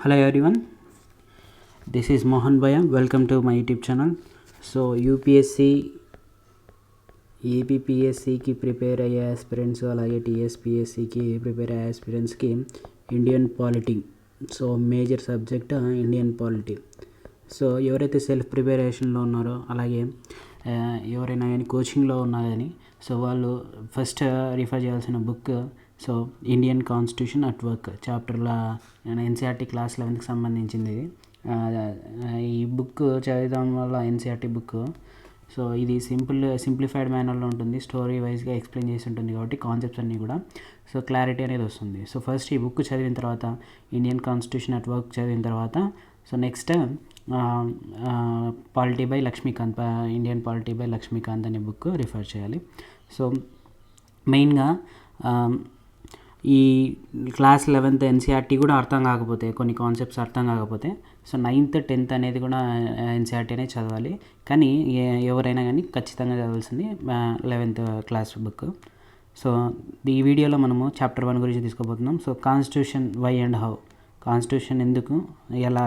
Hello everyone, this is Mohan Bhaya. Welcome to my YouTube channel. So UPSC, ఏపీపీఎస్సికి prepare అయ్యే aspirants అలాగే టీఎస్పీఎస్సికి prepare అయ్యే ఆస్పిరెంట్స్కి Indian polity, so major subject Indian polity. So ఎవరైతే self ప్రిపరేషన్లో ఉన్నారో అలాగే ఎవరైనా కానీ కోచింగ్లో ఉన్నా కానీ సో వాళ్ళు ఫస్ట్ రిఫర్ చేయాల్సిన book so Indian constitution at work చాప్టర్ల ఎన్సీఆర్టీ క్లాస్ 11కి సంబంధించింది ఇది. ఈ బుక్ చదవడం వల్ల ఎన్సీఆర్టీ బుక్ సో ఇది సింప్లిఫైడ్ మేనర్లో ఉంటుంది, స్టోరీ వైజ్గా ఎక్స్ప్లెయిన్ చేసి ఉంటుంది కాబట్టి కాన్సెప్ట్స్ అన్నీ కూడా సో క్లారిటీ అనేది వస్తుంది. సో ఫస్ట్ ఈ బుక్ చదివిన తర్వాత ఇండియన్ కాన్స్టిట్యూషన్ అట్ వర్క్ చదివిన తర్వాత so next polity by Laxmikanth, Indian polity by Laxmikanth అనే బుక్ రిఫర్ చేయాలి. సో మెయిన్గా ఈ క్లాస్ 11th ఎన్సీఆర్టీ కూడా అర్థం కాకపోతే, కొన్ని కాన్సెప్ట్స్ అర్థం కాకపోతే సో 9th 10th అనేది కూడా ఎన్సీఆర్టీ అనేది చదవాలి. కానీ ఎవరైనా కానీ ఖచ్చితంగా చదవాల్సింది 11th క్లాస్ బుక్. సో ఈ వీడియోలో మనము చాప్టర్ 1 గురించి తీసుకోబోతున్నాం. So constitution why and how, constitution ఎందుకు, ఎలా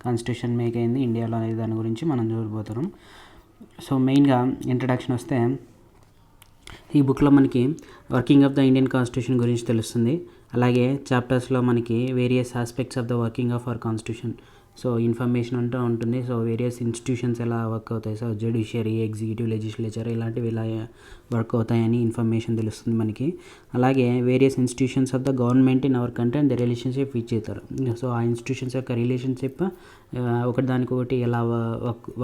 కాన్స్టిట్యూషన్ మేక్ అయింది ఇండియాలో అనే దాని గురించి మనం చూడబోతున్నాం. సో మెయిన్గా ఇంట్రడక్షన్ వస్తే ఈ బుక్లో మనకి working of the Indian constitution గురించి తెలుస్తుంది. అలాగే చాప్టర్స్లో మనకి various aspects of the working of our constitution so information అంటూ ఉంటుంది. సో వేరియస్ ఇన్స్టిట్యూషన్స్ ఎలా వర్క్ అవుతాయి, సో జ్యుడిషియరీ, ఎగ్జిక్యూటివ్, లెజిస్లేచర్ ఇలాంటివి ఎలా వర్క్ అవుతాయని ఇన్ఫర్మేషన్ తెలుస్తుంది మనకి. అలాగే various institutions of the government in our country and the relationship which అవుతారు. సో ఆ ఇన్స్టిట్యూషన్స్ యొక్క రిలేషన్షిప్ ఒకటి దానికొకటి ఎలా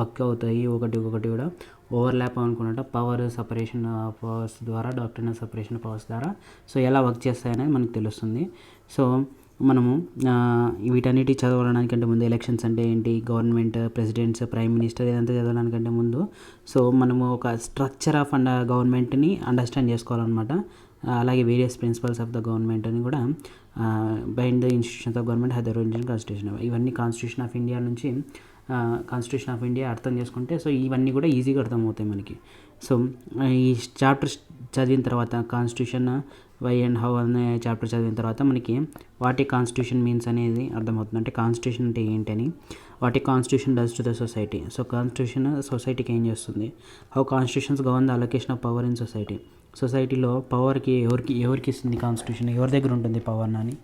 వర్క్ అవుతాయి, ఒకటి కూడా ఓవర్లాప్ అనుకున్నట్టు పవర్ సపరేషన్ పవర్స్ ద్వారా, డాక్ట్రినల్ సపరేషన్ పవర్స్ ద్వారా సో ఎలా వర్క్ చేస్తాయనేది మనకు తెలుస్తుంది. సో మనము వీటన్నిటి చదవడానికంటే ముందు ఎలక్షన్స్ అంటే ఏంటి, గవర్నమెంట్, ప్రెసిడెంట్స్, ప్రైమ్ మినిస్టర్ ఇదంతా చదవడానికంటే ముందు సో మనము ఒక స్ట్రక్చర్ ఆఫ్ గవర్నమెంట్ని అండర్స్టాండ్ చేసుకోవాలన్నమాట. అలాగే various principles of the government అని కూడా bind the institutions of government have the original constitution, ఇవన్నీ కాన్స్టిట్యూషన్ ఆఫ్ ఇండియా నుంచి కాన్స్టిట్యూషన్ ఆఫ్ ఇండియా అర్థం చేసుకుంటే సో ఇవన్నీ కూడా ఈజీగా అర్థమవుతాయి మనకి. సో ఈ చాప్టర్ చదివిన తర్వాత కాన్స్టిట్యూషన్ వై అండ్ హౌ అనే చాప్టర్ చదివిన తర్వాత మనకి వాట్ ఏ కాన్స్టిట్యూషన్ మీన్స్ అనేది అర్థమవుతుంది. అంటే కాన్స్టిట్యూషన్ అంటే ఏంటని, what a constitution does to the society, so constitution సొసైటీకి ఏం చేస్తుంది, how constitutions govern the allocation of power in society, సొసైటీలో పవర్కి ఎవరికి ఇస్తుంది కాన్స్టిట్యూషన్, ఎవరి దగ్గర ఉంటుంది పవర్ అని.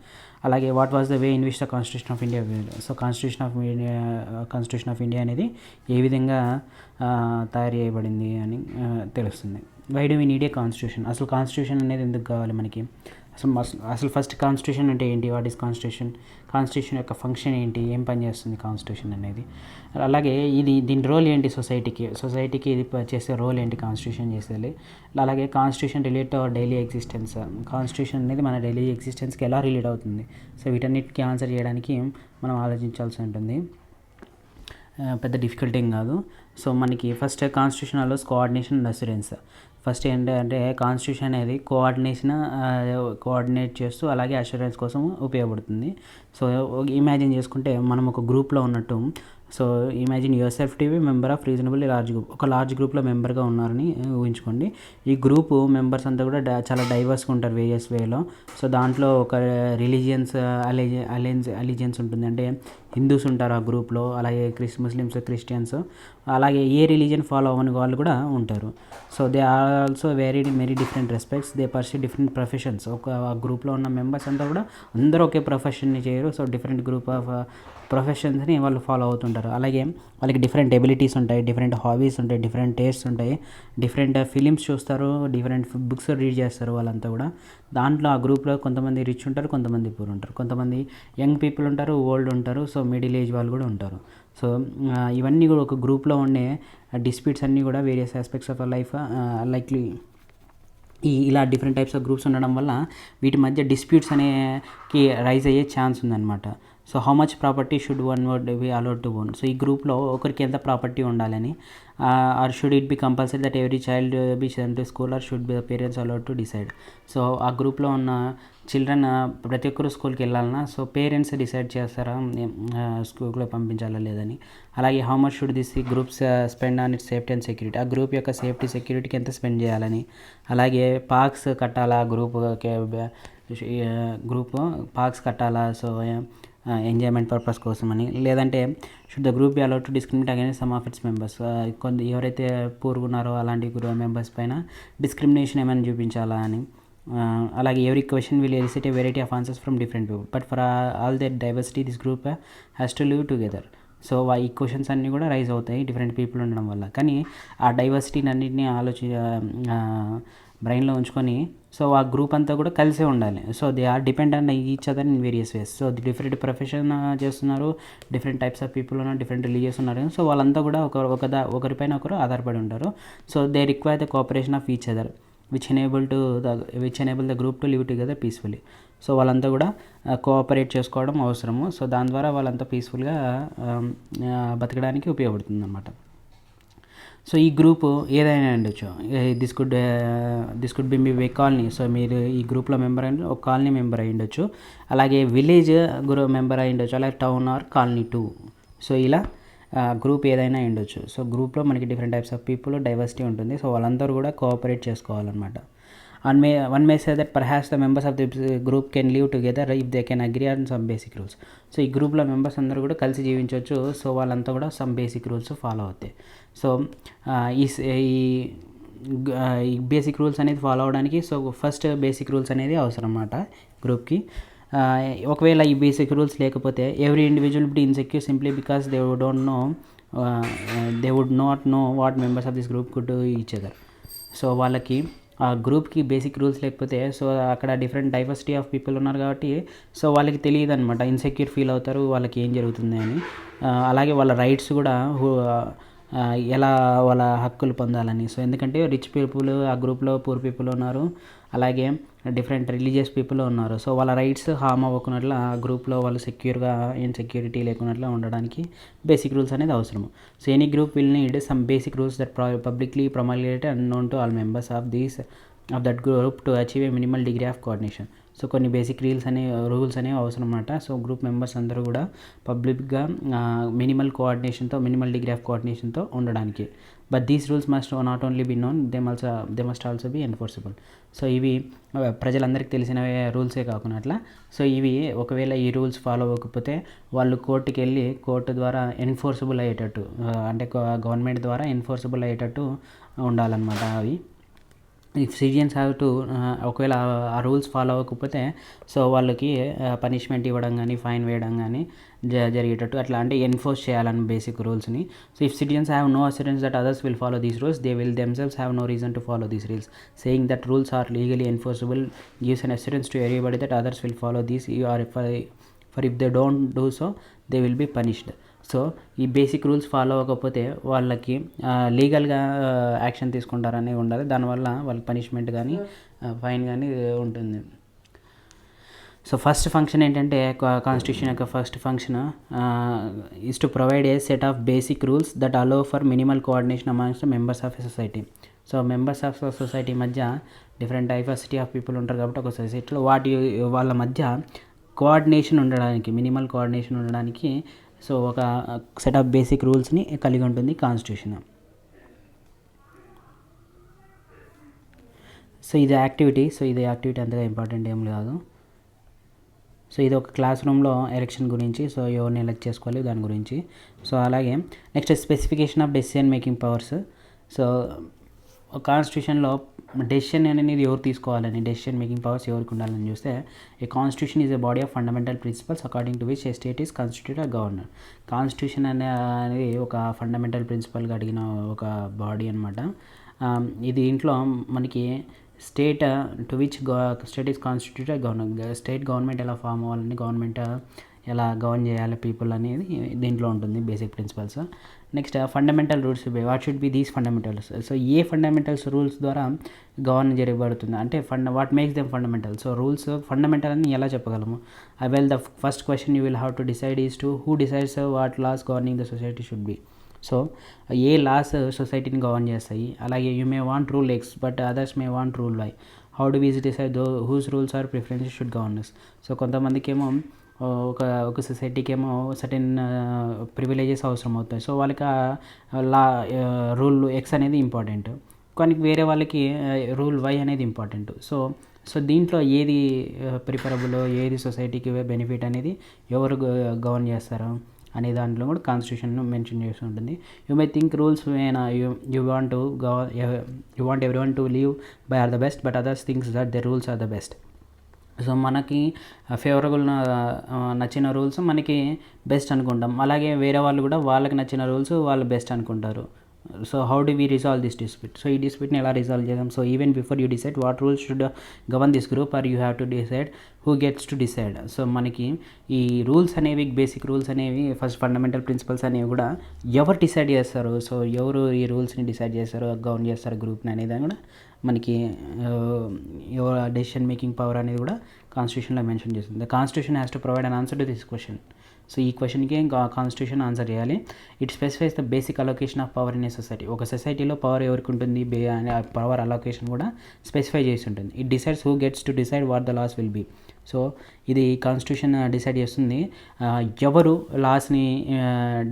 అలాగే what was the way in which the constitution of India, so constitution of India అనేది ఏ విధంగా తయారు చేయబడింది అని తెలుస్తుంది. Why do we need a constitution, అసలు కాన్స్టిట్యూషన్ అనేది ఎందుకు కావాలి మనకి, అసలు ఫస్ట్ కాన్స్టిట్యూషన్ అంటే ఏంటి, వాట్ ఈస్ కాన్స్టిట్యూషన్, కాన్స్టిట్యూషన్ యొక్క ఫంక్షన్ ఏంటి, ఏం పని చేస్తుంది కాన్స్టిట్యూషన్ అనేది. అలాగే దీని రోల్ ఏంటి సొసైటీకి ఇది చేసే రోల్ ఏంటి కాన్స్టిట్యూషన్ చేసేది. అలాగే constitution relate to our daily existence, constitution అనేది మన డైలీ ఎగ్జిస్టెన్స్కి ఎలా రిలేట్ అవుతుంది. సో వీటన్నిటికీ ఆన్సర్ చేయడానికి మనం ఆలోచించాల్సి ఉంటుంది, పెద్ద డిఫికల్ట్ ఏం కాదు. సో మనకి first constitution allows coordination and assurance. First ఏంటంటే కాన్స్టిట్యూషన్ అనేది కోఆర్డినేట్ చేస్తూ అలాగే అష్యూరెన్స్ కోసం ఉపయోగపడుతుంది. సో ఇమాజిన్ చేసుకుంటే మనం ఒక గ్రూప్లో ఉన్నట్టు, so imagine your self to be member of reasonable large group, ఒక లార్జ్ గ్రూప్లో మెంబర్గా ఉన్నారని ఊహించుకోండి. ఈ గ్రూపు మెంబర్స్ అంతా కూడా చాలా డైవర్స్గా ఉంటారు వేరియస్ వేలో. సో దాంట్లో ఒక రిలీజియన్స్ అలిజియన్స్ ఉంటుంది, అంటే హిందూస్ ఉంటారు ఆ గ్రూప్లో, అలాగే ముస్లిమ్స్, క్రిస్టియన్స్, అలాగే ఏ రిలీజియన్ ఫాలో అవ్వని వాళ్ళు కూడా ఉంటారు. So they are also varied in very different respects, they pursue different professions. ఒక గ్రూప్లో ఉన్న మెంబర్స్ అంతా కూడా అందరూ ఒకే ప్రొఫెషన్ని చేయరు. సో డిఫరెంట్ గ్రూప్ ఆఫ్ ప్రొఫెషన్స్ని వాళ్ళు ఫాలో అవుతుంటారు. అలాగే వాళ్ళకి డిఫరెంట్ ఎబిలిటీస్ ఉంటాయి, డిఫరెంట్ హాబీస్ ఉంటాయి, డిఫరెంట్ టేస్ట్స్ ఉంటాయి, డిఫరెంట్ ఫిలిమ్స్ చూస్తారు, డిఫరెంట్ బుక్స్ రీడ్ చేస్తారు వాళ్ళంతా కూడా. దాంట్లో ఆ గ్రూప్లో కొంతమంది రిచ్ ఉంటారు, కొంతమంది పూర్ ఉంటారు, కొంతమంది యంగ్ పీపుల్ ఉంటారు, ఓల్డ్ ఉంటారు, సో మిడిల్ ఏజ్ వాళ్ళు కూడా ఉంటారు. సో ఇవన్నీ కూడా ఒక గ్రూప్లో ఉండే డిస్ప్యూట్స్ అన్నీ కూడా various aspects of life likely ఇలా డిఫరెంట్ టైప్స్ ఆఫ్ గ్రూప్స్ ఉండడం వల్ల వీటి మధ్య డిస్ప్యూట్స్ అనేకి రైజ్ అయ్యే ఛాన్స్ ఉందన్నమాట. So how much property should one word be allowed to own, so ఈ గ్రూప్లో ఒకరికి ఎంత ప్రాపర్టీ ఉండాలని, or should it be compulsory that every child be sent to school or should be the parents allowed to decide. So ఆ గ్రూప్లో ఉన్న children ప్రతి ఒక్కరు స్కూల్కి వెళ్ళాలన్నా సో పేరెంట్స్ డిసైడ్ చేస్తారా స్కూల్లో పంపించాలా లేదని. అలాగే how much should this groups spend on its safety and security, ఆ గ్రూప్ యొక్క సేఫ్టీ సెక్యూరిటీకి ఎంత స్పెండ్ చేయాలని. అలాగే పార్క్స్ కట్టాలా గ్రూప్ పార్క్స్ కట్టాలా, సో ఎంజాయ్మెంట్ పర్పస్ కోసమని, లేదంటే should the group be allowed to discriminate against some of its members, ఎవరైతే పూర్గా ఉన్నారో అలాంటి మెంబర్స్ పైన డిస్క్రిమినేషన్ ఏమైనా చూపించాలా అని. అలాగే every question will illicit A variety of answers from different people, but for all that diversity this group has to live together. So ఈ క్వశ్చన్స్ అన్నీ కూడా రైజ్ అవుతాయి డిఫరెంట్ పీపుల్ ఉండడం వల్ల. కానీ ఆ డైవర్సిటీని అన్నింటినీ బ్రెయిన్లో ఉంచుకొని సో ఆ గ్రూప్ అంతా కూడా కలిసే ఉండాలి. So they are depend on each other in various ways. So different profession చేస్తున్నారు, డిఫరెంట్ టైప్స్ ఆఫ్ పీపుల్ ఉన్నారు, డిఫరెంట్ రిలీజియస్ ఉన్నారు. సో వాళ్ళంతా కూడా ఒకరిపైన ఒకరు ఆధారపడి ఉంటారు. So they require the cooperation of each other which enable the group to live together peacefully. So వాళ్ళంతా కూడా కోఆపరేట్ చేసుకోవడం అవసరము. సో దాని ద్వారా వాళ్ళంతా పీస్ఫుల్గా బతకడానికి ఉపయోగపడుతుంది అన్నమాట. సో ఈ గ్రూపు ఏదైనా ఉండొచ్చు. This could be me colony. So మీరు ఈ గ్రూప్లో మెంబర్ అయ్యి ఒక కాలనీ మెంబర్ అయ్యి ఉండొచ్చు, అలాగే విలేజ్ మెంబర్ అయ్యి ఉండొచ్చు, అలాగే టౌన్ ఆర్ కాలనీ 2. సో ఇలా గ్రూప్ ఏదైనా ఉండొచ్చు. సో గ్రూప్లో మనకి different types of people diversity ఉంటుంది. సో వాళ్ళందరూ కూడా కోఆపరేట్ చేసుకోవాలన్నమాట. One may say that perhaps the members of the group can live together if they can agree on some basic rules. So ఈ గ్రూప్లో మెంబర్స్ అందరూ కూడా కలిసి జీవించవచ్చు. సో వాళ్ళంతా కూడా సమ్ బేసిక్ రూల్స్ ఫాలో అవుతాయి. సో ఈ బేసిక్ రూల్స్ అనేది ఫాలో అవడానికి సో ఫస్ట్ బేసిక్ రూల్స్ అనేది అవసరం అన్నమాట గ్రూప్కి. ఒకవేళ ఈ బేసిక్ రూల్స్ లేకపోతే every individual be insecure simply because they would not know what members of this group could do each other. So వాళ్ళకి ఆ గ్రూప్కి బేసిక్ రూల్స్ లేకపోతే సో అక్కడ డిఫరెంట్ డైవర్సిటీ ఆఫ్ పీపుల్ ఉన్నారు కాబట్టి సో వాళ్ళకి తెలియదు అనమాట, ఇన్సెక్యూర్ ఫీల్ అవుతారు, వాళ్ళకి ఏం జరుగుతుంది అని. అలాగే వాళ్ళ రైట్స్ కూడా ఎలా వాళ్ళ హక్కులు పొందాలని. సో ఎందుకంటే రిచ్ పీపుల్ ఆ గ్రూప్లో, పూర్ పీపుల్ ఉన్నారు, అలాగే డిఫరెంట్ రిలీజియస్ పీపుల్ ఉన్నారు. సో వాళ్ళ రైట్స్ హామ్ అవ్వకున్నట్లు ఆ గ్రూప్లో వాళ్ళు సెక్యూర్గా ఇన్సెక్యూరిటీ లేకున్నట్లు ఉండడానికి బేసిక్ రూల్స్ అనేది అవసరము. So any group will need some basic rules that publicly promulgated and known to all members of that group two achieve a minimal degree of coordination. So కొన్ని basic rules అనేవి అవసరం అన్నమాట. So group members అందరూ కూడా పబ్లిక్గా minimal degree of కోఆర్డినేషన్తో ఉండడానికి. But these rules must not only be known, they must also be enforceable. So ఇవి ప్రజలందరికీ తెలిసిన రూల్సే కాకుండా సో ఇవి ఒకవేళ ఈ రూల్స్ ఫాలో అవ్వకపోతే వాళ్ళు కోర్టుకి వెళ్ళి కోర్టు ద్వారా ఎన్ఫోర్సబుల్ అయ్యేటట్టు, అంటే గవర్నమెంట్ ద్వారా ఎన్ఫోర్సబుల్ అయ్యేటట్టు ఉండాలన్నమాట అవి. ఇఫ్ సిటిజన్స్ హ్యావ్ టు ఒకవేళ ఆ రూల్స్ ఫాలో అవ్వకపోతే సో వాళ్ళకి పనిష్మెంట్ ఇవ్వడం కానీ, ఫైన్ వేయడం కానీ జరిగేటట్టు అట్లా అంటే ఎన్ఫోర్స్ చేయాలని బేసిక్ రూల్స్ని. So if citizens have no assurance that others will follow these rules, they will themselves have no reason to follow these rules. Saying that rules are legally enforceable gives an assurance to everybody that others will follow these are for if they don't do so they will be punished. So ఈ basic rules follow అవ్వకపోతే వాళ్ళకి లీగల్గా action తీసుకుంటారని ఉండాలి. దానివల్ల వాళ్ళకి punishment కానీ fine కానీ ఉంటుంది. సో ఫస్ట్ ఫంక్షన్ ఏంటంటే కాన్స్టిట్యూషన్ యొక్క first function is to provide a set of basic rules that allow for minimal coordination amongst members of a society. So members of society మధ్య డిఫరెంట్ డైవర్సిటీ ఆఫ్ పీపుల్ ఉంటారు కాబట్టి ఒక సొసైటీలో వాళ్ళ మధ్య coordination ఉండడానికి, మినిమల్ కోఆర్డినేషన్ ఉండడానికి so ఒక సెట్ ఆఫ్ బేసిక్ రూల్స్ని కలిగి ఉంటుంది కాన్స్టిట్యూషన్. సో ఇది యాక్టివిటీ అంతగా ఇంపార్టెంట్ ఏం కాదు. సో ఇది ఒక క్లాస్ రూమ్లో ఎలక్షన్ గురించి, సో ఎవరిని ఎలక్ట్ చేసుకోవాలి దాని గురించి. సో అలాగే next specification of decision making powers. So కాన్స్టిట్యూషన్లో డెసిషన్ అనేది ఎవరు తీసుకోవాలని, డెసిషన్ మేకింగ్ పవర్స్ ఎవరికి ఉండాలని చూస్తే a constitution is a body of fundamental principles according to which a state is constituted or governed. Constitution అనేది ఒక ఫండమెంటల్ ప్రిన్సిపల్గా అడిగిన ఒక బాడీ అనమాట. ఇది ఇంట్లో మనకి state to which state is constituted governor, state government ఎలా ఫామ్ అవ్వాలని, గవర్నమెంట్ ఎలా గవర్న్ చేయాలి పీపుల్ అనేది దీంట్లో ఉంటుంది basic principles. Next fundamental rules, what should be these fundamentals. So ఏ ఫండమెంటల్స్ రూల్స్ ద్వారా గవర్న్ జరగబడుతుంది అంటే what makes them fundamental. So rules fundamental అని ఎలా చెప్పగలము? Well the first question you will have to decide is to who decides what laws governing the society should be. So ఏ laws సొసైటీని govern చేస్తాయి. అలాగే you may want rule X but others may want rule Y. How do we decide whose rules or preferences should governors. So కొంతమందికి ఏమో ఒక సొసైటీకి ఏమో certain privileges అవసరం అవుతాయి. సో వాళ్ళకి రూల్ ఎక్స్ అనేది ఇంపార్టెంట్, కానీ వేరే వాళ్ళకి రూల్ వై అనేది ఇంపార్టెంట్. సో సో దీంట్లో ఏది ప్రిఫరబుల్, ఏది సొసైటీకి బెనిఫిట్ అనేది ఎవరు గవర్న్ చేస్తారు అనే దాంట్లో కూడా కాన్స్టిట్యూషన్ మెన్షన్ చేసి ఉంటుంది. You may think rules you want to you want everyone to live by or the best, but others thinks that the rules are the best. So మనకి favourable నచ్చిన rules మనకి best అనుకుంటాం, అలాగే వేరే వాళ్ళు కూడా వాళ్ళకి నచ్చిన రూల్స్ వాళ్ళు బెస్ట్ అనుకుంటారు. So how do we resolve this dispute? So ఈ డిస్ప్యూట్ని ఎలా రిజాల్వ్ చేద్దాం? So even before you decide what rules should govern this group or you have to decide who gets to decide. So మనకి ఈ rules అనేవి, basic rules అనేవి, first fundamental principles అనేవి కూడా ఎవరు డిసైడ్ చేస్తారు, సో ఎవరు ఈ రూల్స్ని డిసైడ్ చేస్తారు, గవర్న్ చేస్తారు గ్రూప్ని అనేది కూడా మనకి డెసిషన్ మేకింగ్ పవర్ అనేది కూడా కాన్స్టిట్యూషన్లో మెన్షన్ చేస్తుంది. The constitution has to provide an answer to this question. So ఈ క్వశ్చన్కి కాన్స్టిట్యూషన్ ఆన్సర్ చేయాలి. It specifies the basic allocation of power in a society. ఒక సొసైటీలో పవర్ ఎవరికి ఉంటుంది అనే పవర్ అలొకేషన్ కూడా స్పెసిఫై చేసి ఉంటుంది. It decides who gets to decide what the laws will be. So ఇది కాన్స్టిట్యూషన్ డిసైడ్ చేస్తుంది ఎవరు లాస్ని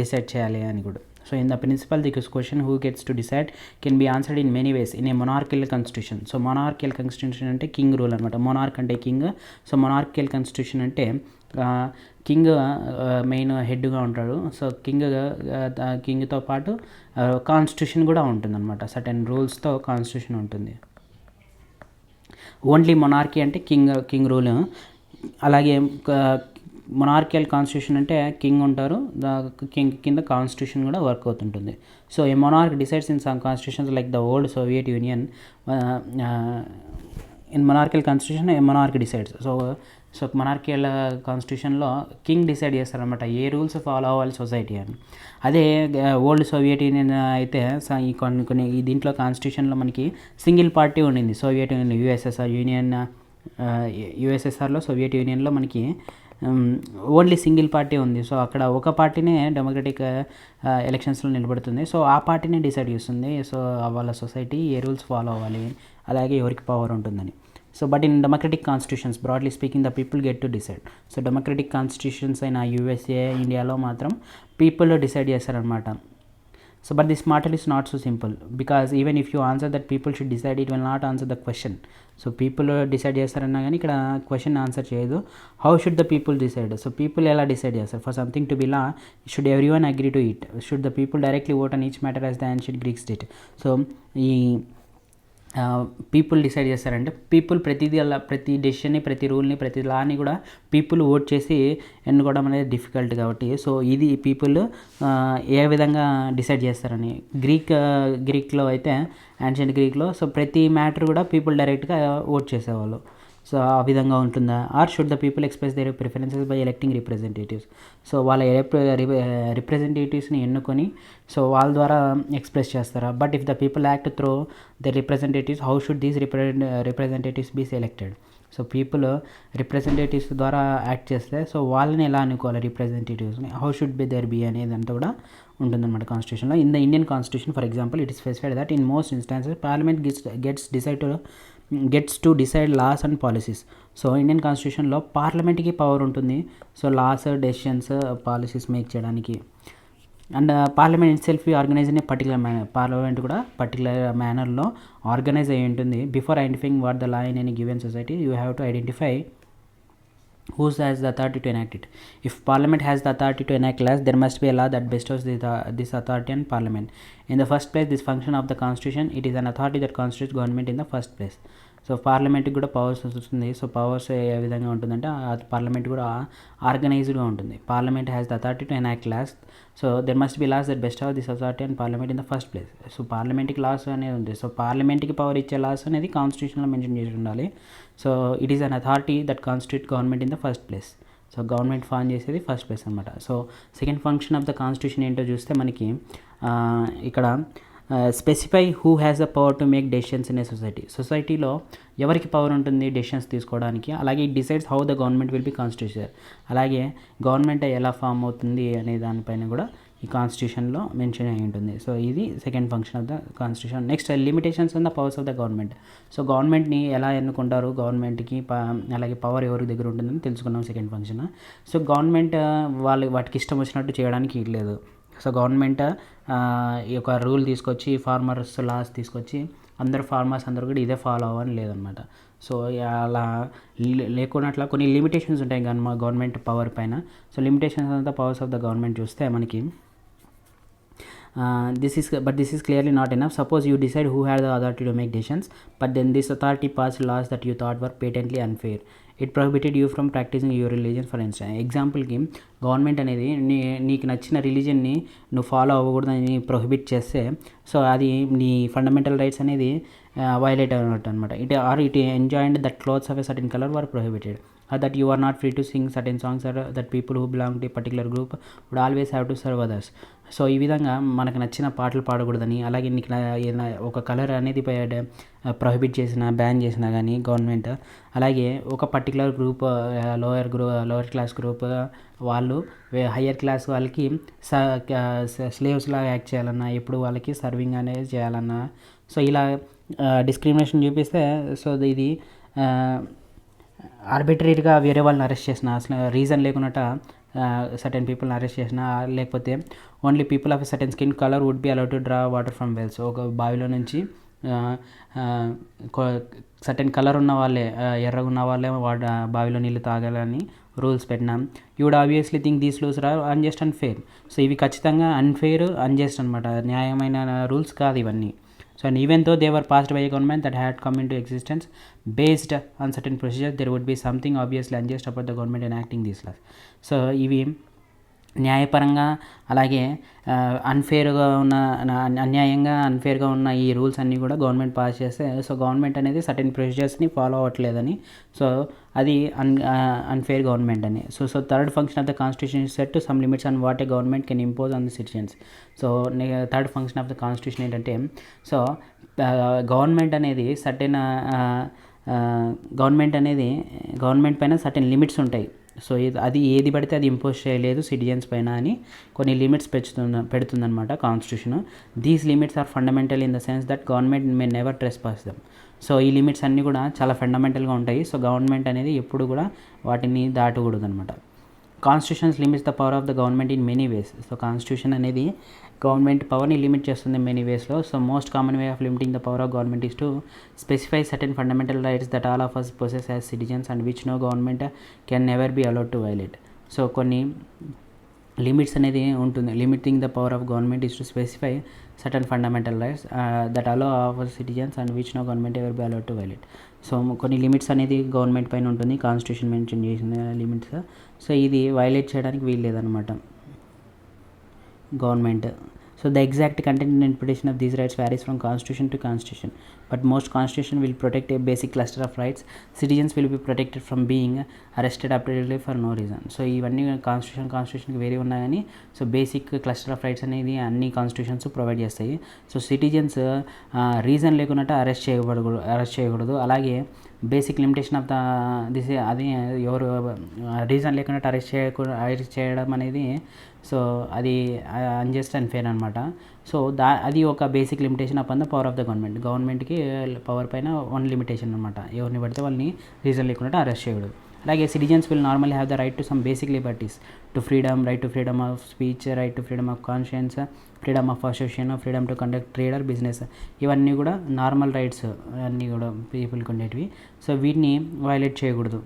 డిసైడ్ చేయాలి అని కూడా. So in the principle this question who gets to decide can be answered in many ways in a monarchial constitution. So monarchial constitution అంటే king rule అనమాట. Monarch అంటే కింగ్. సో మొనార్కియల్ కాన్స్టిట్యూషన్ అంటే king main హెడ్గా ఉంటాడు. So కింగ్తో పాటు constitution కూడా ఉంటుంది అనమాట. సర్టెన్ రూల్స్తో కాన్స్టిట్యూషన్ ఉంటుంది. ఓన్లీ మొనార్కీ అంటే కింగ్ రూల్. అలాగే మొనార్కియల్ కాన్స్టిట్యూషన్ అంటే కింగ్ ఉంటారు, కింగ్ కింద కాన్స్టిట్యూషన్ కూడా వర్క్ అవుతుంటుంది. So a monarch decides in some constitutions like the old Soviet Union. In monarchial constitution a monarch decides. So monarchial కాన్స్టిట్యూషన్లో king decide చేస్తారనమాట ఏ రూల్స్ ఫాలో అవ్వాలి సొసైటీ అని. అదే ఓల్డ్ సోవియట్ యూనియన్ అయితే ఈ కొన్ని దీంట్లో కాన్స్టిట్యూషన్లో మనకి సింగిల్ పార్టీ ఉండింది. సోవియట్ యూనియన్ యుఎస్ఎస్ఆర్లో సోవియట్ యూనియన్లో మనకి ఓన్లీ సింగిల్ పార్టీ ఉంది. సో అక్కడ ఒక పార్టీనే డెమోక్రటిక్ ఎలక్షన్స్లో నిలబడుతుంది. సో ఆ పార్టీనే డిసైడ్ చేస్తుంది సో వాళ్ళ సొసైటీ ఏ రూల్స్ ఫాలో అవ్వాలి, అలాగే ఎవరికి పవర్ ఉంటుందని. So but in democratic constitutions broadly speaking the people get to decide. So democratic constitutions అయిన యూఎస్ఏ, ఇండియాలో మాత్రం పీపుల్ డిసైడ్ చేస్తారనమాట. So but this matter is not so simple because even if you answer that people should decide it will not answer the question. So people decide చేస్తారన్నా కానీ ఇక్కడ question answer చేయదు. How should the people decide? So people ఎలా decide చేస్తారు? For something to be law should every one agree to it. Should the people directly vote on each matter as the ancient Greeks did. So ఈ people decide చేస్తారంటే people ప్రతి డెసిషన్ని, ప్రతి రూల్ని, ప్రతి లాని కూడా people vote చేసి ఎన్నుకోవడం అనేది డిఫికల్ట్ కాబట్టి సో ఇది పీపుల్ ఏ విధంగా డిసైడ్ చేస్తారని. గ్రీక్లో అయితే యాన్షియంట్ గ్రీక్లో సో ప్రతి మ్యాటర్ కూడా పీపుల్ డైరెక్ట్గా ఓట్ చేసేవాళ్ళు. సో ఆ విధంగా ఉంటుందా? Or should the people express their preferences by electing representatives. So వాళ్ళ రిప్రజెంటేటివ్స్ని ఎన్నుకొని సో వాళ్ళ ద్వారా ఎక్స్ప్రెస్ చేస్తారా? But if the people act through the representatives how should these representatives be selected? So people representatives ద్వారా యాక్ట్ చేస్తే so వాళ్ళని ఎలా అనుకోవాలి రిప్రజెంటేటివ్స్ని? How should be there be అనేది అంతా కూడా ఉంటుందన్నమాట కాన్స్టిట్యూషన్లో. In the Indian constitution for example it is specified that in most instances parliament gets to decide laws and policies. So Indian కాన్స్టిట్యూషన్లో పార్లమెంట్కి పవర్ ఉంటుంది so laws, decisions, policies make చేయడానికి. And parliament itself organise in a particular manner. Parliament కూడా particular మేనర్లో organise అయ్యి ఉంటుంది. Before identifying what the law in any given society you have to identify who has the authority to enact it. If parliament has the authority to enact laws, there must be a law that bestows this authority on parliament. In the first place, this function of the constitution, it is an authority that constitutes government in the first place. So పార్లమెంట్కి కూడా powers వస్తుంది. So powers ఏ విధంగా ఉంటుందంటే parliament కూడా ఆర్గనైజ్డ్గా ఉంటుంది. Parliament has the authority to enact laws. So there must be laws that best of this authority and parliament in the first place. So పార్లమెంట్కి laws అనేది ఉంది. సో పార్లమెంట్కి పవర్ ఇచ్చే లాస్ అనేది కాన్స్టిట్యూషన్లో మెన్షన్ చేసి ఉండాలి. So it is an authority that constitute government in the first place. So government form చేసేది ఫస్ట్ ప్లేస్ అనమాట. So second function of the constitution ఏంటో చూస్తే మనకి ఇక్కడ specify who has the power to make decisions in a society. సొసైటీలో ఎవరికి power ఉంటుంది decisions తీసుకోవడానికి, అలాగే it decides how the government will be constitution. అలాగే గవర్నమెంట్ ఎలా ఫామ్ అవుతుంది అనే దానిపైన కూడా ఈ కాన్స్టిట్యూషన్లో మెన్షన్ అయి ఉంటుంది. సో ఇది second function of the constitution. Next limitations on the powers of the government. So గవర్నమెంట్ని ఎలా ఎన్నుకుంటారు, గవర్నమెంట్కి అలాగే పవర్ ఎవరి దగ్గర ఉంటుందని తెలుసుకున్నాం సెకండ్ ఫంక్షన్. సో గవర్నమెంట్ వాటికి ఇష్టం వచ్చినట్టు చేయడానికి లేదు. సో గవర్నమెంట్ ఈ యొక్క రూల్ తీసుకొచ్చి ఫార్మర్స్ లాస్ తీసుకొచ్చి ఫార్మర్స్ అందరూ కూడా ఇదే ఫాలో అవ్వని లేదనమాట. సో అలా లేకున్నట్లా కొన్ని లిమిటేషన్స్ ఉంటాయి గవర్నమెంట్ పవర్ పైన. సో లిమిటేషన్స్ అంతా పవర్స్ ఆఫ్ ద గవర్నమెంట్ చూస్తే మనకి this is clearly not enough. Suppose you decide who had the authority to make decisions, but then this authority passed laws that you thought were patently unfair. It prohibited you from practicing your religion. For instance, ఎగ్జాంపుల్కి government అనేది నీకు నచ్చిన రిలీజియన్ని నువ్వు follow అవ్వకూడదని prohibit చేస్తే so అది నీ ఫండమెంటల్ రైట్స్ అనేది వైలేట్ అయినట్టు అనమాట. It enjoined that clothes of a certain colour were prohibited, that you are not free to sing certain songs, or that people who belong to a particular group would always have to serve others. So ఈ విధంగా మనకు నచ్చిన పాటలు పాడకూడదని, అలాగే నీకు ఏదైనా ఒక colour అనేది ప్రొహిబిట్ చేసిన, బ్యాన్ చేసినా కానీ గవర్నమెంట్, అలాగే ఒక particular group lower class group వాళ్ళు హయ్యర్ క్లాస్ వాళ్ళకి స్లేవ్స్ లాగా యాక్ట్ చేయాలన్నా, ఎప్పుడు వాళ్ళకి సర్వింగ్ అనేది చేయాలన్నా, సో ఇలా డిస్క్రిమినేషన్ చూపిస్తే సో ఇది ఆర్బిటరీగా వేరే వాళ్ళని అరెస్ట్ చేసిన, అసలు రీజన్ లేకున్నట్ట సర్టెన్ పీపుల్ని అరెస్ట్ చేసిన, లేకపోతే only people of certain skin colour would be allowed to draw water from wells. ఒక బావిలో నుంచి సర్టెన్ కలర్ ఉన్న వాళ్ళే, ఎర్రగా ఉన్న వాళ్ళే బావిలో నీళ్ళు తాగాలని రూల్స్ పెట్టినాం. You would obviously think these rules are unjust and fair. So ఇవి ఖచ్చితంగా అన్ఫెయిర్, అన్జస్ట్ అనమాట, న్యాయమైన రూల్స్ కాదు ఇవన్నీ. So and even though they were passed by a government that had come into existence based on certain procedures, there would be something obviously unjust about the government enacting these laws. So ఇవి న్యాయపరంగా అలాగే అన్ఫేర్గా ఉన్న, అన్యాయంగా అన్ఫేర్గా ఉన్న ఈ rules అన్నీ కూడా government pass చేస్తే సో గవర్నమెంట్ అనేది సర్టెన్ ప్రొసీజర్స్ని ఫాలో అవ్వట్లేదని, సో అది అన్ఫేర్ గవర్నమెంట్ అని. So third function of the constitution is set to some limits on what a government can impose on the citizens. So third function of the constitution ఏంటంటే so government అనేది government పైన certain limits ఉంటాయి. So అది ఏది పడితే అది impose చేయలేదు citizens పైన అని కొన్ని లిమిట్స్ పెడుతుందన్నమాట constitution. These limits are fundamental in the sense that government may never trespass them. So ఈ లిమిట్స్ అన్నీ కూడా చాలా ఫండమెంటల్గా ఉంటాయి. సో గవర్నమెంట్ అనేది ఎప్పుడు కూడా వాటిని దాటకూడదు అనమాట. Constitutions limits the power of the government in many ways. So constitution అనేది గవర్నమెంట్ పవర్ని లిమిట్ చేస్తుంది మెనీ వేస్లో. So most common way of limiting the power of government is to specify certain fundamental rights that all of us possess as citizens and which no government can never be allowed to violate. So కొన్ని limits అనేది ఉంటుంది. Limiting the power of government is to specify certain fundamental rights that allow of citizens and which no government ever be allowed to violate. So కొన్ని limits అనేది government పైన ఉంటుంది, constitution mention చేసిన limits. So ఇది violate చేయడానికి వీలు లేదనమాట government. So the exact content and interpretation of these rights varies from constitution to constitution, but most constitution will protect a basic cluster of rights. Citizens will be protected from being arrested arbitrarily for no reason. So ఇవన్నీ కాన్స్టిట్యూషన్కి వేరే ఉన్నాయి కానీ so basic cluster of rights అనేది అన్ని constitutions provide చేస్తాయి. So citizens reason లేకున్నట్టు arrest చేయకూడదు. అలాగే basic limitation of the అది ఎవరు రీజన్ లేకున్నట్టు అరెస్ట్ చేయడం అనేది సో అది అన్జస్ట్ అండ్ ఫేర్ అనమాట. సో అది ఒక basic limitation up on the power of the గవర్నమెంట్కి పవర్ పైన వన్ లిమిటేషన్ అనమాట. ఎవరిని పడితే వాళ్ళని రీజన్ లేకుండా అరెస్ట్ చేయకూడదు. అలాగే citizens will normally have the right to some basic liberties, to freedom, right to freedom of speech, right to freedom of conscience, freedom of association, freedom to conduct trade or business. ఇవన్నీ కూడా normal rights అన్నీ కూడా పీపుల్కి ఉండేటివి. So వీటిని violate చేయకూడదు.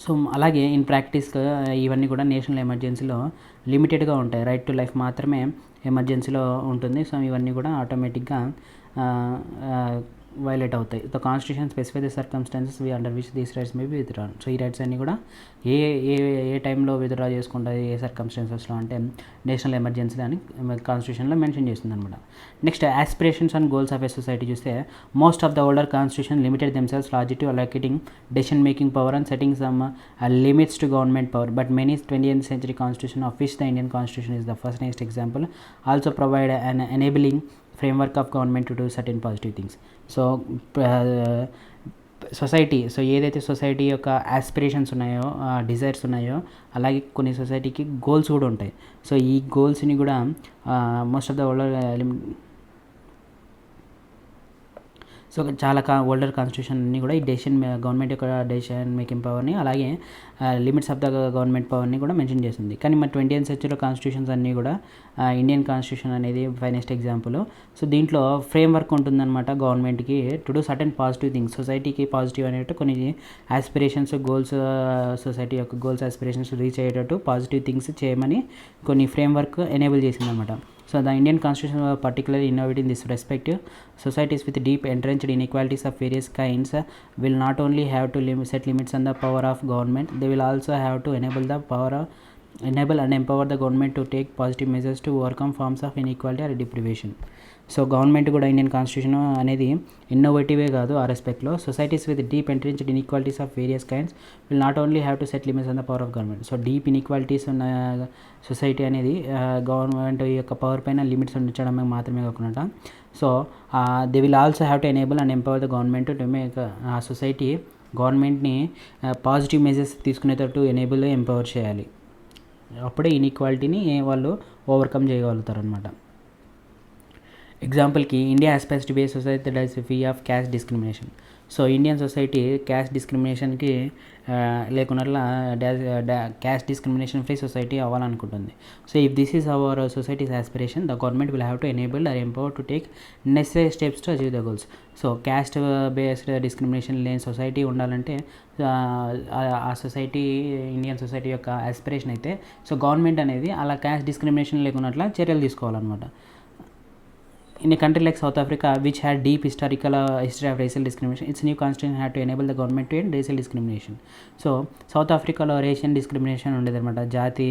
So అలాగే in ప్రాక్టీస్గా ఇవన్నీ కూడా నేషనల్ ఎమర్జెన్సీలో లిమిటెడ్గా ఉంటాయి. రైట్ టు లైఫ్ మాత్రమే ఎమర్జెన్సీలో ఉంటుంది. సో ఇవన్నీ కూడా ఆటోమేటిక్గా వైలేట్ అవుతాయి. The constitution specify the circumstances under which these rights may be withdrawn. So ఈ రైట్స్ అన్నీ కూడా ఏ టైంలో విత్డ్రా చేసుకుంటుంది, ఏ సర్కమ్స్టాన్సెస్లో అంటే నేషనల్ ఎమర్జెన్సీ అని కాన్స్టిట్యూషన్లో మెన్షన్ చేస్తుంది అనమాట. Next aspirations and goals of a society చూస్తే most of the older constitution limited themselves largely to allocating decision making power and setting some limits to government power. But many 20th century constitution, of which the Indian constitution is the first next example, also provide an enabling framework of government to do certain positive things. So society ఏదైతే society యొక్క aspirations ఉన్నాయో, desires ఉన్నాయో, అలాగే కొన్ని సొసైటీకి goals కూడా ఉంటాయి. So ఈ గోల్స్ని కూడా most of the older so చాలా ఓల్డర్ కాన్స్టిట్యూషన్ అన్నీ కూడా ఈ గవర్నమెంట్ యొక్క డెసిషన్ మేకింగ్ పవర్ని అలాగే లిమిట్స్ ఆఫ్ ద గవర్నమెంట్ పవర్ని కూడా మెన్షన్ చేస్తుంది. కానీ మన 20th సెంచరీలో కాన్స్టిట్యూషన్స్ అన్నీ కూడా ఇండియన్ కాన్స్టిట్యూషన్ అనేది ఫైనెస్ట్ ఎగ్జాంపుల్. సో దీంట్లో ఫ్రేమ్ వర్క్ ఉంటుందన్నమాట గవర్నమెంట్కి to do certain positive things, సొసైటీకి పాజిటివ్ అనేటట్టు కొన్ని ఆస్పిరేషన్స్ గోల్స్, సొసైటీ యొక్క గోల్స్ ఆస్పిరేషన్స్ రీచ్ అయ్యేటట్టు పాజిటివ్ థింగ్స్ చేయమని కొన్ని ఫ్రేమ్ వర్క్ ఎనేబుల్ చేసిందనమాట. So the Indian constitution was particularly innovative in this respect. Societies with deep entrenched inequalities of various kinds will not only have to set limits on the power of government, they will also have to enable and empower the government to take positive measures to overcome forms of inequality or deprivation. So government కూడా Indian constitution అనేది ఇన్నోవేటివే కాదు ఆ రెస్పెక్ట్లో. Societies with deep entrenched inequalities of various kinds will not only have to set limits on the power of government. So deep inequalities ఉన్న society అనేది government యొక్క power పైన లిమిట్స్ ఉంచడం మాత్రమే కాకుండా so they will also have to enable and empower the government to make ఆ society గవర్నమెంట్ని positive measures తీసుకునేటట్టు ఎనేబుల్ ఎంపవర్ చేయాలి. అప్పుడే ఇన్ఈక్వాలిటీని వాళ్ళు ఓవర్కమ్ చేయగలుగుతారు అనమాట. ఎగ్జాంపుల్కి India aspires to be a society that is free of caste discrimination. So Indian society caste డిస్క్రిమినేషన్కి లేకున్నట్లా క్యాస్ట్ డిస్క్రిమినేషన్ ఫ్రీ సొసైటీ అవ్వాలనుకుంటుంది. So if this is our society's aspiration the government will have to enable or empower to take necessary steps to achieve the goals. So caste based discrimination లేని society ఉండాలంటే ఆ society Indian society యొక్క aspiration అయితే so government అనేది అలా caste discrimination లేకున్నట్లా చర్యలు తీసుకోవాలన్నమాట. In a country like South Africa, which had deep history of racial discrimination, its new constitution had to enable the government to end racial discrimination. So south ఆఫ్రికాలో రేషియన్ discrimination ఉండేది అనమాట, జాతి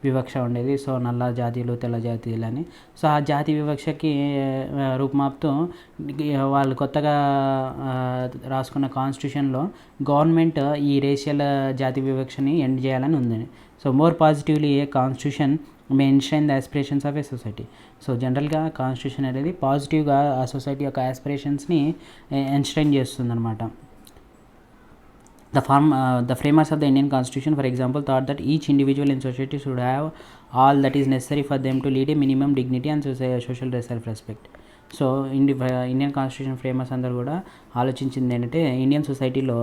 వివక్ష ఉండేది. సో నల్ల జాతీయులు తెల్ల జాతీయులు అని. సో ఆ జాతి వివక్షకి రూపుమాపుతూ వాళ్ళు కొత్తగా రాసుకున్న కాన్స్టిట్యూషన్లో గవర్నమెంట్ ఈ రేషియల్ జాతి వివక్షని ఎండ్ చేయాలని ఉంది. So more positively a constitution may enshrine the aspirations of a society. So జనరల్గా కాన్స్టిట్యూషన్ అనేది పాజిటివ్గా ఆ సొసైటీ యొక్క ఆస్పిరేషన్స్ని ఎన్షైన్ చేస్తుందన్నమాట. The framers of the Indian Constitution, for example, thought that each individual in society should have all that is necessary for them to lead a minimum dignity and social self-respect. So Indian constitution framers అందరూ కూడా ఆలోచించింది ఏంటంటే Indian సొసైటీలో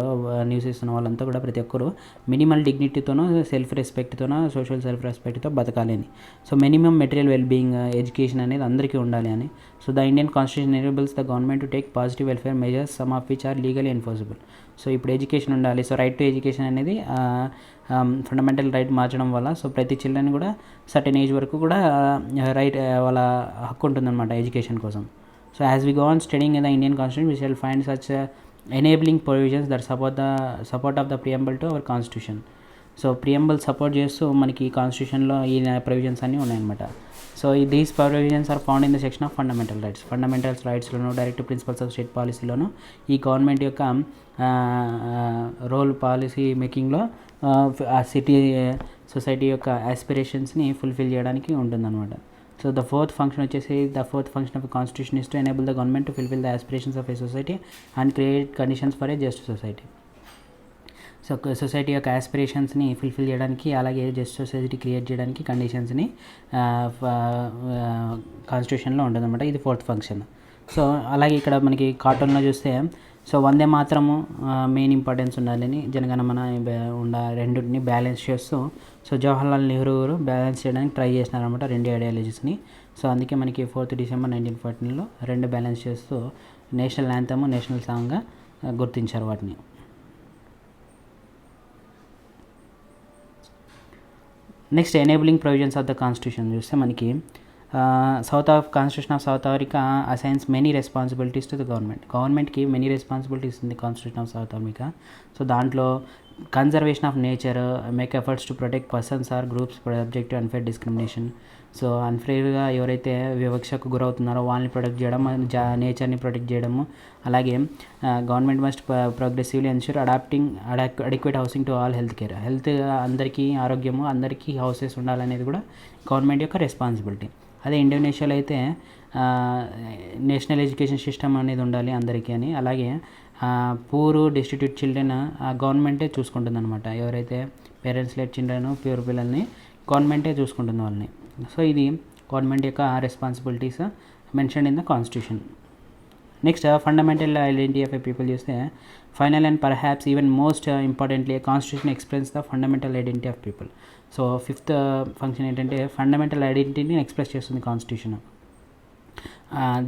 నివసిస్తున్న వాళ్ళంతా కూడా ప్రతి ఒక్కరు మినిమల్ డిగ్నిటీతోనో సెల్ఫ్ రెస్పెక్ట్తోనో సోషల్ సెల్ఫ్ రెస్పెక్ట్తో బతకాలి అని. So minimum material wellbeing education అనేది అందరికీ ఉండాలి అని. So the Indian constitution enables the government to take positive welfare measures, some of which are legally enforceable. So ఇప్పుడు ఎడ్యుకేషన్ ఉండాలి. సో రైట్ టు ఎడ్యుకేషన్ అనేది ఫండమెంటల్ రైట్ మార్చడం వల్ల so ప్రతి చిల్డ్రన్ కూడా సర్టెన్ ఏజ్ వరకు కూడా రైట్ వాళ్ళ హక్కు ఉంటుందన్నమాట ఎడ్యుకేషన్ కోసం. So as we go on studying in the Indian constitution we shall find such enabling provisions that support of the preamble to our constitution. So preamble support చేస్తూ మనకి ఈ కాన్స్టిట్యూషన్లో ఈ ప్రొవిజన్స్ అన్నీ ఉన్నాయన్నమాట. So these provisions are found in the section of fundamental rights. Fundamental రైట్స్లోను directive principles of state పాలసీలోను ఈ గవర్నమెంట్ యొక్క రోల్ పాలసీ మేకింగ్లో ఆ సొసైటీ యొక్క ఆస్పిరేషన్స్ని ఫుల్ఫిల్ చేయడానికి ఉంటుందన్నమాట. So the fourth function of constitution is to enable the government to fulfil the aspirations of a society and create conditions for a just society. So society యొక్క ఆస్పిరేషన్స్ని fulfil చేయడానికి అలాగే just society create చేయడానికి కండిషన్స్ని కాన్స్టిట్యూషన్లో ఉంటుందన్నమాట. ఇది fourth function. So అలాగే ఇక్కడ మనకి కార్టూన్లో చూస్తే సో వందే మాత్రము మెయిన్ ఇంపార్టెన్స్ ఉండాలని జనగణమన రెండింటిని బ్యాలెన్స్ చేస్తూ సో జవహర్లాల్ నెహ్రూ గారు బ్యాలెన్స్ చేయడానికి ట్రై చేసినారనమాట రెండు ఐడియాలజీస్ని. సో అందుకే మనకి 4th December 1914లో రెండు బ్యాలెన్స్ చేస్తూ నేషనల్ యాంథమ్, నేషనల్ సాంగ్గా గుర్తించారు వాటిని. Next enabling provisions of the constitution చూస్తే మనకి constitution of South Africa assigns many responsibilities to the గవర్నమెంట్కి మెనీ రెస్పాన్సిబిలిటీస్ ఉంది constitution of South Africa. So దాంట్లో conservation of nature, make efforts to protect persons or groups subject to unfair discrimination. So అన్ఫేర్గా ఎవరైతే వివక్షకు గురవుతున్నారో వాళ్ళని protect చేయడం, నేచర్ని protect చేయడము. అలాగే government must progressively ensure adequate housing to all health care. అందరికీ ఆరోగ్యము, అందరికీ హౌసెస్ ఉండాలనేది కూడా గవర్నమెంట్ యొక్క రెస్పాన్సిబిలిటీ. అదే ఇండోనేషియాలో అయితే నేషనల్ ఎడ్యుకేషన్ సిస్టమ్ అనేది ఉండాలి అందరికీ అని. అలాగే పూర్ డిస్టిట్యూట్ చిల్డ్రన్ గవర్నమెంటే చూసుకుంటుంది అనమాట. ఎవరైతే పేరెంట్స్ లెట్ చిల్డ్రన్ ప్యూర్ పిల్లల్ని గవర్నమెంటే చూసుకుంటుంది వాళ్ళని. సో ఇది గవర్నమెంట్ యొక్క responsibilities mention in the constitution. Next fundamental identity of a people చూస్తే final and perhaps even most importantly constitution express the fundamental identity of people. So fifth function ఏంటంటే fundamental ఐడెంటిటీని express చేస్తుంది constitution.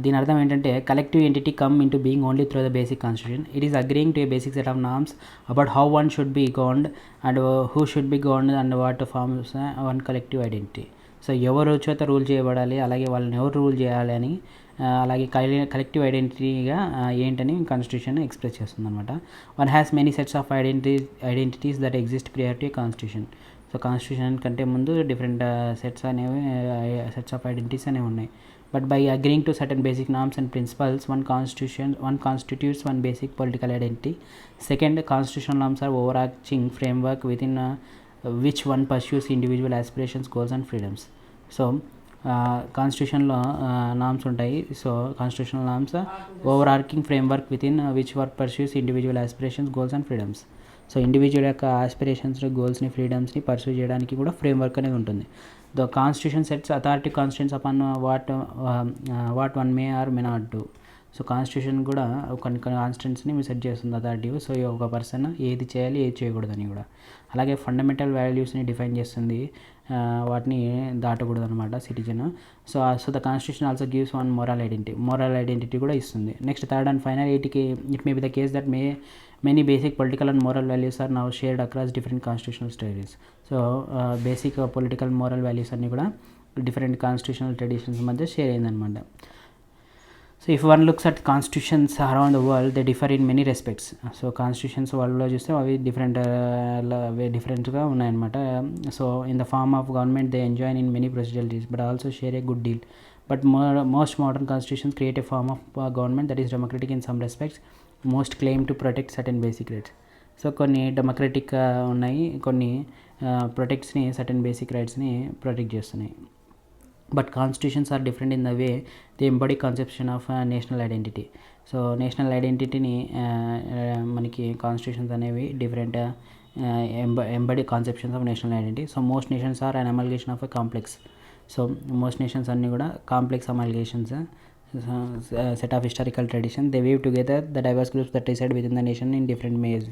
దీని అర్థం ఏంటంటే collective entity come into being only through the basic constitution. It is agreeing to a basic set of norms about how one should be governed and who should be governed and what forms one collective identity. So ఎవరు చేత rule చేయబడాలి, అలాగే వాళ్ళని ఎవరు rule చేయాలి అని, అలాగే collective ఐడెంటిటీగా ఏంటని కాన్స్టిట్యూషన్ ఎక్స్ప్రెస్ చేస్తుంది అనమాట. One has many sets of identities that exist prior to A constitution. So constitution కంటే ముందు డిఫరెంట్ సెట్స్ ఆఫ్ ఐడెంటిటీస్ అనేవి ఉన్నాయి. But by agreeing to certain basic norms and principles, one constitutes one basic political identity. Second, constitutional norms are overarching framework within which one pursues individual aspirations, goals and freedoms. So కాన్స్టిట్యూషన్లో norms ఉంటాయి. So constitutional norms overarching framework within which work pursues individual aspirations, goals and freedoms. So individual యొక్క aspirations, గోల్స్ని, ఫ్రీడమ్స్ని pursue చేయడానికి కూడా framework అనేది ఉంటుంది. The constitution sets authority constants upon what one may or may not do. So constitution కూడా కొన్ని కాన్స్టెంట్స్ని సెట్ చేస్తుంది అథారిటీ. సో ఒక పర్సన్ ఏది చేయాలి, ఏది చేయకూడదని కూడా. అలాగే ఫండమెంటల్ వాల్యూస్ని డిఫైన్ చేస్తుంది, వాటిని దాటకూడదు అనమాట citizen. So the constitution also gives one moral identity కూడా ఇస్తుంది. Next third and final, it may be the case that many basic political and moral values are now shared across different constitutional traditions. So basic political moral values అన్నీ కూడా different constitutional traditions మధ్య share అయిందనమాట. So if one looks at constitutions around the world they differ in many respects. So constitutions వరల్డ్లో చూస్తే అవి డిఫరెంట్గా ఉన్నాయన్నమాట. So in the form of government they enjoy in many procedures but also share a good deal. But most modern constitutions create a form of government that is democratic in some respects, most claim to protect certain basic rights. So కొన్ని democratic ఉన్నాయి, కొన్ని ప్రొటెక్ట్స్ని certain basic రైట్స్ని protect చేస్తున్నాయి. But constitutions are different in the way the embody conception of national identity. So national ఐడెంటిటీని మనకి constitutions అనేవి different embody conceptions of national identity. So most nations are an amalgamation of a complex. So most nations అన్నీ కూడా complex amalgamations, set of historical tradition. They weave together the diverse groups that reside within the nation in different ways.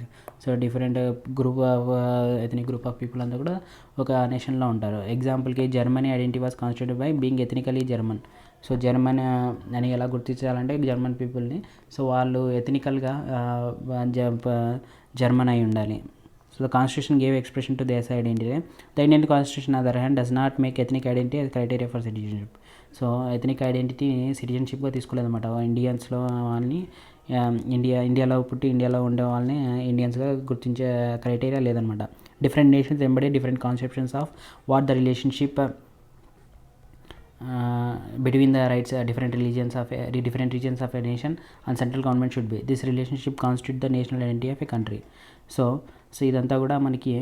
So different group of ethnic group of people అంతా కూడా ఒక నేషన్లో ఉంటారు. ఎగ్జాంపుల్కి Germany identity was constituted by being ethnically German. So German అని ఎలా గుర్తించాలంటే German పీపుల్ని, so వాళ్ళు ఎథనికల్గా జర్మన్ అయి ఉండాలి. So the constitution gave expression to this identity. The Indian constitution on the other hand does not make ethnic identity as criteria for citizenship. So ethnic ఐడెంటిటీని సిటిజన్షిప్గా తీసుకోలేదన్నమాట. ఇండియన్స్లో వాళ్ళని ఇండియాలో పుట్టి ఇండియాలో ఉండే వాళ్ళని ఇండియన్స్గా గుర్తించే క్రైటీరియా లేదనమాట. Different nations embody different conceptions of what the relationship between the rights different regions of a nation and central government should be. This relationship constitute the national identity of a country. So ఇదంతా కూడా మనకి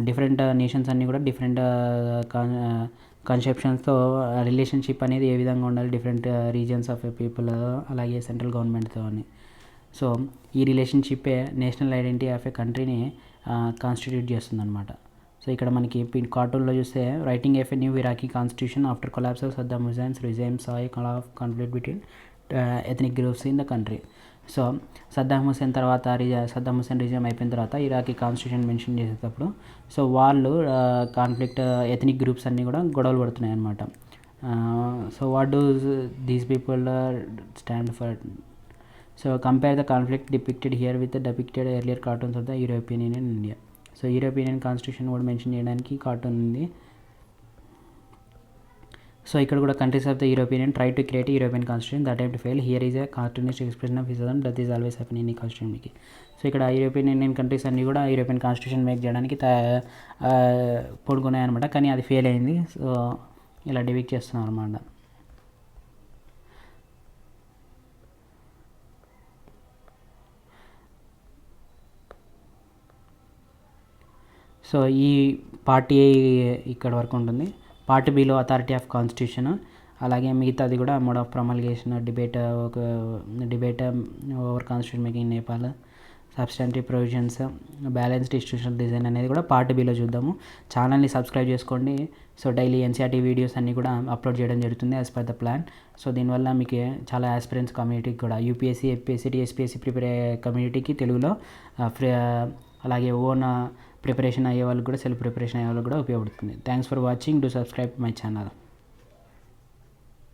different nations అన్నీ కూడా different కాన్సెప్షన్స్తో relationship అనేది ఏ విధంగా ఉండాలి different regions of a people అలాగే సెంట్రల్ గవర్నమెంట్తో అని. సో ఈ రిలేషన్షిప్పే నేషనల్ ఐడెంటిటీ ఆఫ్ ఎ కంట్రీని కాన్స్టిట్యూట్ చేస్తుంది అనమాట. సో ఇక్కడ మనకి కార్టూన్లో చూస్తే writing of a new Iraqi constitution after collapse of Saddam Hussein's regime saw a conflict between ethnic groups in the country. So Saddam Hussein regime అయిపోయిన తర్వాత Iraqi constitution mention చేసేటప్పుడు సో వాళ్ళు కాన్ఫ్లిక్ట్ ఎథనిక్ గ్రూప్స్ అన్నీ కూడా గొడవలు పడుతున్నాయి అన్నమాట. So what do these people stand for? So compare the conflict depicted here with depicted earlier cartoons of the European union in India. So European constitution కూడా mention చేయడానికి cartoon ఉంది. So ఇక్కడ కూడా countries of the European try to create European constitution that time to fail. Here is a cartoonist expression of his that is always happen in ఈ constitution making. So ఇక్కడ European union countries అన్నీ కూడా European constitution make చేయడానికి పూనుకున్నాయి అనమాట, కానీ అది fail అయింది. So ఇలా డివిక్ట్ చేస్తున్నారు అనమాట. సో ఈ పార్ట్ ఏ ఇక్కడ వరకు ఉంటుంది. Part below authority of constitution, అలాగే మిగతాది కూడా mode of promulgation, debate over constitution making Nepal, substantive provisions, balanced institutional design అనేది కూడా పార్ట్ బిలో చూద్దాము. ఛానల్ని సబ్స్క్రైబ్ చేసుకోండి. సో డైలీ ఎన్సీఆర్టీ వీడియోస్ అన్నీ కూడా అప్లోడ్ చేయడం జరుగుతుంది as per the plan. So దీనివల్ల మీకు చాలా ఆస్పిరెంట్స్ కమ్యూనిటీకి కూడా యూపీఎస్సీ, ఎఫ్పిఎస్సీ, టీఎస్పీఎస్సీ ప్రిపేర్ అయ్యే కమ్యూనిటీకి తెలుగులో అలాగే ఓన్ ప్రిపరేషన్ అయ్యే వాళ్ళకి కూడా, సెల్ఫ్ ప్రిపరేషన్ అయ్యే వాళ్ళకి కూడా ఉపయోగపడుతుంది. Thanks for watching. Do subscribe my channel.